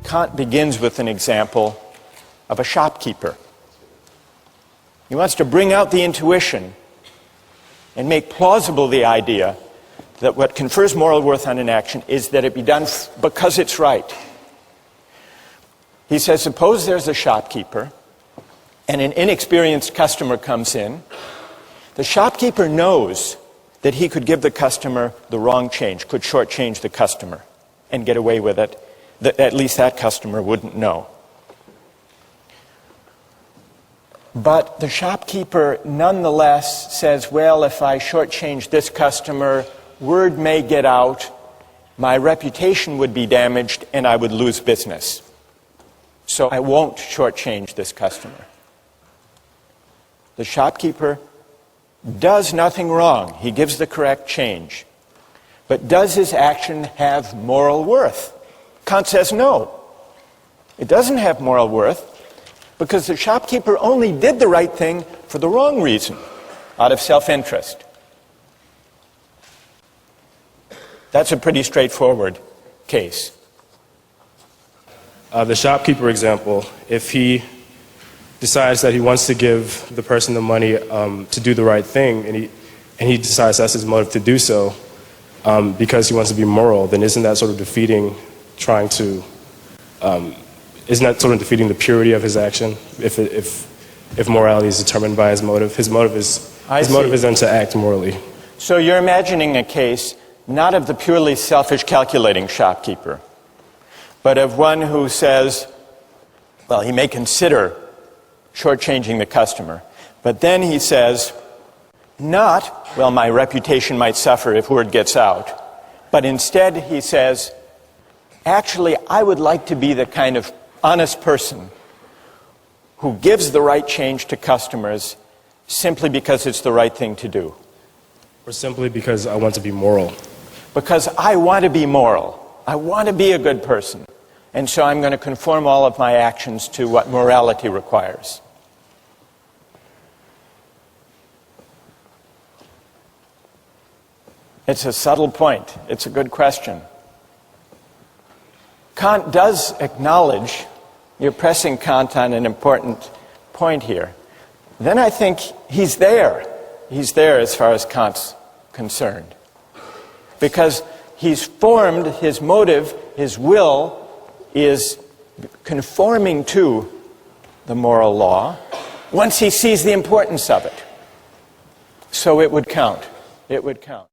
Kant begins with an example of a shopkeeper. He wants to bring out the intuition and make plausible the idea that what confers moral worth on an action is that it be done because it's right. He says, suppose there's a shopkeeper and an inexperienced customer comes in. The shopkeeper knows that he could give the customer the wrong change, could shortchange the customer and get away with it. At least that customer wouldn't know. But the shopkeeper nonetheless says, well, if I shortchange this customer, word may get out, my reputation would be damaged, and I would lose business. So I won't shortchange this customer. The shopkeeper does nothing wrong. He gives the correct change. But does his action have moral worth? Kant says no. It doesn't have moral worth because the shopkeeper only did the right thing for the wrong reason, out of self-interest. That's a pretty straightforward case. The shopkeeper example, if he decides that he wants to give the person the money to do the right thing, and he decides that's his motive to do so because he wants to be moral, then isn't that sort of defeating isn't that sort of defeating the purity of his action if morality is determined by his motive? His motive is then to act morally. So you're imagining a case not of the purely selfish calculating shopkeeper, but of one who says, well, he may consider shortchanging the customer, but then he says, not, well, my reputation might suffer if word gets out, but instead he says, actually, I would like to be the kind of honest person who gives the right change to customers simply because it's the right thing to do. Or simply because I want to be moral. Because I want to be moral. I want to be a good person. And so I'm going to conform all of my actions to what morality requires. It's a subtle point. It's a good question. Kant does acknowledge, you're pressing Kant on an important point here. Then I think he's there. He's there as far as Kant's concerned. Because he's formed, his motive, his will is conforming to the moral law once he sees the importance of it. So it would count. It would count.